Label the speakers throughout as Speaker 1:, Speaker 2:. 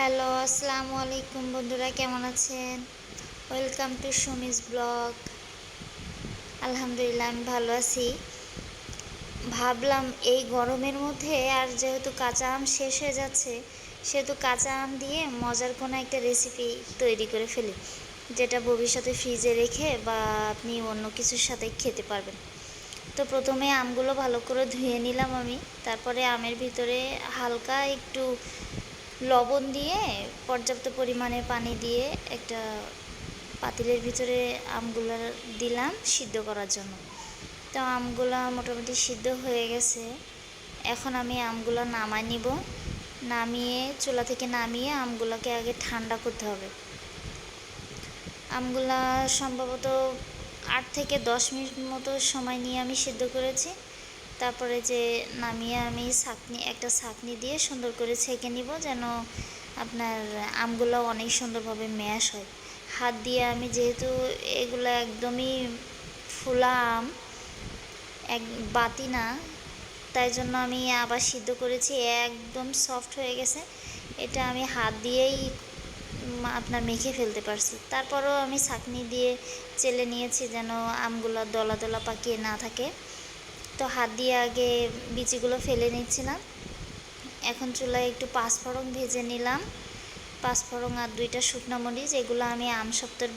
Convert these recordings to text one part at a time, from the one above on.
Speaker 1: Hello, আসসালামু আলাইকুম বন্ধুরা, কেমন আছেন? Welcome to Sumi's blog. আলহামদুলিল্লাহ, আমি ভালো আছি। ভাবলাম এই গরমের মধ্যে আর যেহেতু কাঁচা আম শেষ হয়ে যাচ্ছে, সেহেতু কাঁচা আম দিয়ে মজার কোনো একটা রেসিপি তৈরি করে ফেলি, যেটা ভবিষ্যতে ফ্রিজে রেখে বা আপনি অন্য কিছুর সাথে খেতে পারবেন। তো প্রথমে আমগুলো ভালো করে ধুয়ে নিলাম আমি। তারপরে আমের ভিতরে হালকা একটু লবণ দিয়ে পর্যাপ্ত পরিমাণে পানি দিয়ে একটা পাতিলের ভিতরে আমগুলো দিলাম সিদ্ধ করার জন্য। তো আমগুলো মোটামুটি সিদ্ধ হয়ে গেছে। এখন আমি আমগুলো নামাই নিব। নামিয়ে চুলা থেকে নামিয়ে আমগুলোকে আগে ঠান্ডা করতে হবে। আমগুলা সম্ভবত 8 থেকে 10 মিনিট মতো সময় নিয়ে আমি সিদ্ধ করেছি। তারপরে যে নামিয়ে আমি একটা ছাঁকনি দিয়ে সুন্দর করে ছেঁকে নিব, যেন আপনার আমগুলো অনেক সুন্দরভাবে ম্যাশ হয়। হাত দিয়ে আমি যেহেতু এগুলো একদমই ফুলা আম, এক বাতি না, তাই জন্য আমি আবার সিদ্ধ করেছি, একদম সফট হয়ে গেছে। এটা আমি হাত দিয়েই আপনার মেখে ফেলতে পারছি। তারপরেও আমি ছাঁকনি দিয়ে চেলে নিয়েছি যেন আমগুলো দলা দলা পাকিয়ে না থাকে। তো হাত দিয়ে আগে বিচিগুলো ফেলে নিচ্ছিলাম। এখন চুলায় একটু পাঁচফোড়ন ভেজে নিলাম। পাঁচফোড়ন আর 2টা শুকনো মরিচ, এগুলো আমি আম সপ্তর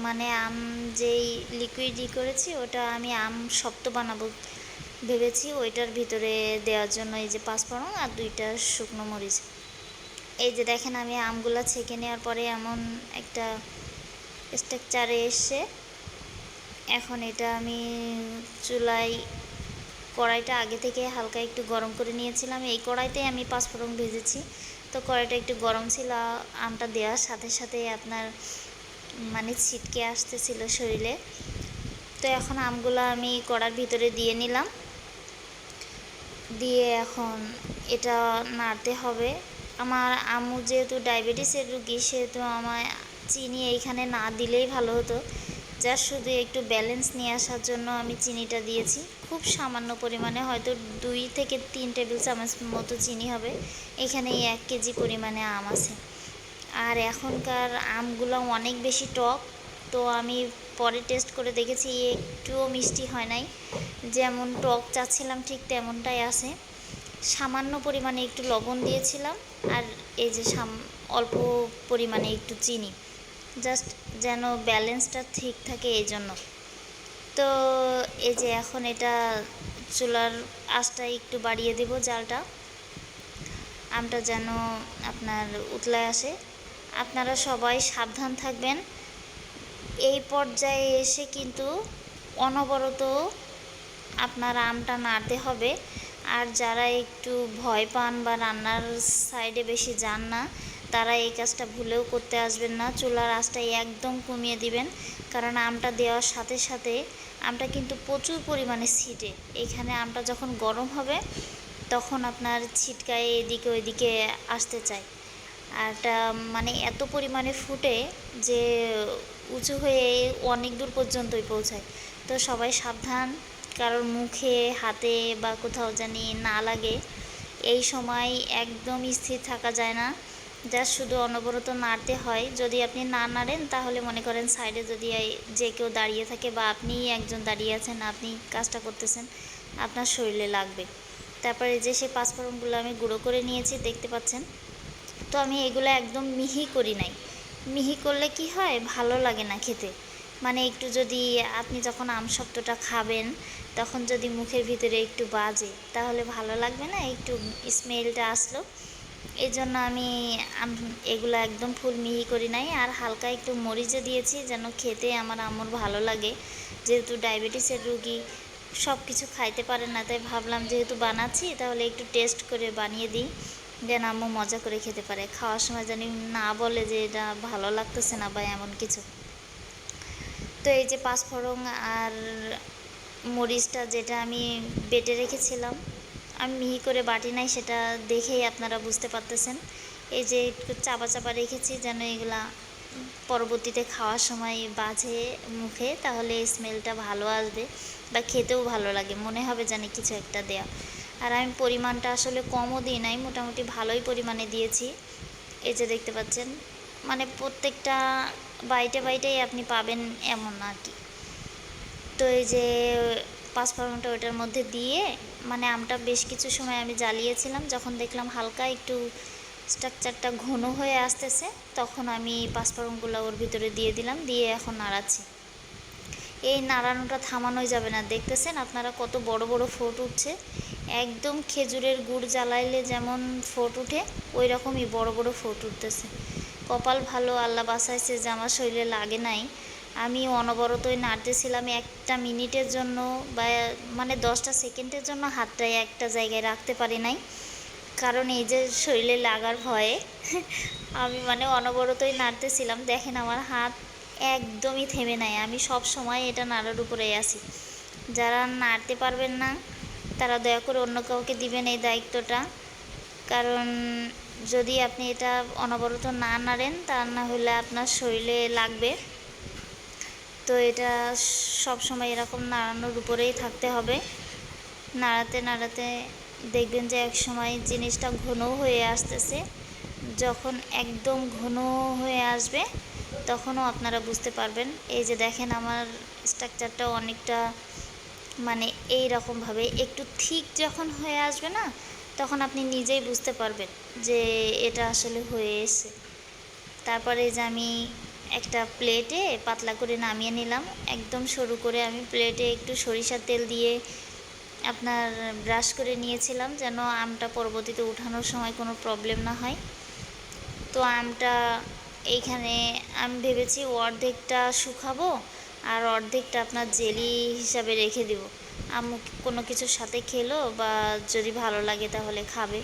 Speaker 1: মানে আম যেই লিকুইড করেছি ওটা আমি আম সপ্ত বানাবো ভেবেছি, ওইটার ভিতরে দেওয়ার জন্য এই যে পাঁচফোড়ন আর 2টা শুকনো মরিচ। এই যে দেখেন, আমি আমগুলো ছেঁকে নেওয়ার পরে এমন একটা স্ট্রাকচারে এসে, এখন এটা আমি চুলায় কড়াইটা আগে থেকে হালকা একটু গরম করে নিয়েছিলাম। এই কড়াইতেই আমি পাঁচফোড়ন ভেজেছি। তো কড়াইটা একটু গরম ছিল, আমটা দেওয়ার সাথে সাথে আপনার ছিটকে আসতেছিল শরীরে। তো এখন আমগুলো আমি কড়ার ভিতরে দিয়ে নিলাম। দিয়ে এখন এটা নাড়তে হবে। আমার আম্মু যেহেতু ডায়াবেটিসের রুগী, সেহেতু আমায় চিনি এইখানে না দিলেই ভালো হতো। যা শুধু একটু ব্যালেন্স নিয়ে আসার জন্য আমি চিনিটা দিয়েছি, খুব সামান্য পরিমাণে, হয়তো 2 থেকে 3 টেবিল চামচ মতো চিনি হবে। এখানে 1 কেজি পরিমাণে আম আছে। আর এখনকার আমগুলো অনেক বেশি টক। তো আমি পরে টেস্ট করে দেখেছি, একটুও মিষ্টি হয় নাই। যেমন টক চাচ্ছিলাম ঠিক তেমনটাই আছে। সামান্য পরিমাণে একটু লবণ দিয়েছিলাম, আর এই যে অল্প পরিমাণে একটু চিনি, জাস্ট যেন ব্যালেন্সটা ঠিক থাকে এই জন্য। তো এই যে এখন এটা চুলার আঁচটা একটু বাড়িয়ে দেব, জালটা, আমটা যেন আপনার উতলায় আসে। আপনারা সবাই সাবধান থাকবেন। এই পর্যায়ে এসে কিন্তু অনবরত আপনার আমটা নাড়তে হবে। আর যারা একটু ভয় পান বা রান্নার সাইডে বেশি যান না, তারা এই কাজটা ভুলেও করতে আসবেন না। চুলার আঁচটা একদম কমিয়ে দিবেন, কারণ আমটা দেওয়ার সাথে সাথে আমটা কিন্তু প্রচুর পরিমাণে ছিটে। এইখানে আমটা যখন গরম হবে তখন আপনার ছিটকায় এদিকে ওইদিকে আসতে চায়। আর এটা এত পরিমাণে ফুটে যে উঁচু হয়ে অনেক দূর পর্যন্তই পৌঁছায়। তো সবাই সাবধান, কারোর মুখে হাতে বা কোথাও জানি না লাগে। এই সময় একদম স্থির থাকা যায় না, যা শুধু অনবরত নাড়তে হয়। যদি আপনি না নাড়েন তাহলে মনে করেন সাইডে যদি যে কেউ দাঁড়িয়ে থাকে বা আপনিই একজন দাঁড়িয়ে আছেন, আপনি কাজটা করতেছেন, আপনার শরীরে লাগবে। তারপরে যে সেই পাঁচফোড়নগুলো আমি গুঁড়ো করে নিয়েছি, দেখতে পাচ্ছেন। তো আমি এগুলো একদম মিহি করি নাই। মিহি করলে কি হয়, ভালো লাগে না খেতে। একটু যদি আপনি যখন আমসত্ত্বটা খাবেন তখন যদি মুখের ভিতরে একটু বাজে তাহলে ভালো লাগবে না, একটু স্মেলটা আসলো। এই জন্য আমি এগুলো একদম ফুল মিহি করি নাই। আর হালকা একটু মরিচে দিয়েছি যেন খেতে আমার আম্মুর ভালো লাগে। যেহেতু ডায়াবেটিসের রুগী, সব কিছু খাইতে পারেন না, তাই ভাবলাম যেহেতু বানাচ্ছি তাহলে একটু টেস্ট করে বানিয়ে দিই, যেন আম্মু মজা করে খেতে পারে। খাওয়ার সময় জানি না বলে যে এটা ভালো লাগতেছে না বা এমন কিছু। তো এই যে পাঁচফোড়ন আর মরিচটা যেটা আমি বেটে রেখেছিলাম, আমি মিহি করে বাটি নাই, সেটা দেখেই আপনারা বুঝতে পারতেছেন। এই যে একটু চাপা চাপা রেখেছি যেন এগুলা পরবর্তীতে খাওয়ার সময় বাজে মুখে, তাহলে স্মেলটা ভালো আসবে বা খেতেও ভালো লাগে, মনে হবে জানি কিছু একটা দেয়া। আর আমি পরিমাণটা আসলে কমও দিই নাই, মোটামুটি ভালোই পরিমাণে দিয়েছি। এই যে দেখতে পাচ্ছেন, মানে প্রত্যেকটা বাইটে বাইটেই আপনি পাবেন এমন আর কি। তো এই যে পাঁচফোড়নটা ওটার মধ্যে দিয়ে, মানে আমটা বেশ কিছু সময় আমি জ্বালিয়েছিলাম, যখন দেখলাম হালকা একটু স্ট্রাকচারটা ঘন হয়ে আসতেছে, তখন আমি পাঁচফোড়নগুলো ওর ভিতরে দিয়ে দিলাম, দিয়ে এখন নাড়াচ্ছি। এই নাড়ানোটা থামানোই যাবে না। দেখতেছেন আপনারা কত বড় বড় ফোঁট উঠছে, একদম খেজুরের গুড় জ্বালাইলে যেমন ফোঁট উঠে ওই রকমই বড় বড় ফোঁট উঠতেছে। কপাল ভালো, আল্লাহ বাঁচাইছে যে আমার শরীরে লাগে নাই। আমি অনবরতই নাড়তেছিলাম, একটা মিনিটের জন্য বা মানে 10টা সেকেন্ডের জন্য হাতটাই একটা জায়গায় রাখতে পারি নাই, কারণ এই যে শরীরে লাগার ভয়ে আমি মানে অনবরতই নাড়তেছিলাম। দেখেন আমার হাত একদমই থেমে নাই, আমি সব সময় এটা নাড়ার উপরেই আছি। যারা নাড়তে পারবেন না তারা দয়া করে অন্য কাউকে দিবেন এই দায়িত্বটা, কারণ যদি আপনি এটা অনবরত না নাড়েন তা না হলে আপনার শরীরে লাগবে। তো এটা সব সময় এরকম নাড়ানোর উপরেই থাকতে হবে। নাড়াতে নাড়াতে দেখবেন যে এক সময় জিনিসটা ঘন হয়ে আসতেছে। যখন একদম ঘন হয়ে আসবে তখনও আপনারা বুঝতে পারবেন। এই যে দেখেন আমার স্ট্রাকচারটা অনেকটা মানে এই রকমভাবে একটু ঠিক যখন হয়ে আসবে না, তখন আপনি নিজেই বুঝতে পারবেন যে এটা আসলে হয়ে এসেছে। তারপরে যে আমি একটা প্লেটে পাতলা করে নামিয়ে নিলাম, একদম সরু করে আমি প্লেটে একটু সরিষার তেল দিয়ে আপনার ব্রাশ করে নিয়েছিলাম, যেন আমটা পরবর্তীতে উঠানোর সময় কোনো প্রবলেম না হয়। তো আমটা এইখানে আমি ভেবেছি অর্ধেকটা শুকাবো আর অর্ধেকটা আপনার জেলি হিসাবে রেখে দিব। আম্মু কোনো কিছুর সাথে খেলো বা যদি ভালো লাগে তাহলে খাবে।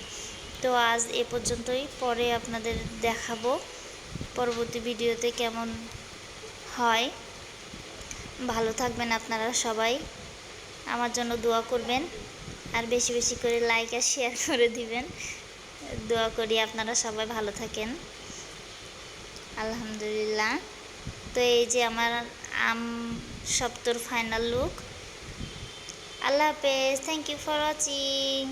Speaker 1: তো আজ এ পর্যন্তই, পরে আপনাদের দেখাবো পরবর্তী ভিডিওতে কেমন হয়। ভালো থাকবেন আপনারা সবাই, আমার জন্য দোয়া করবেন, আর বেশি বেশি করে লাইক আর শেয়ার করে দিবেন। দোয়া করি আপনারা সবাই ভালো থাকেন। আলহামদুলিল্লাহ। তো এই যে আমার আম সপ্তর ফাইনাল লুক। আল্লাহ হাফেজ, থ্যাংক ইউ ফর ওয়াচিং।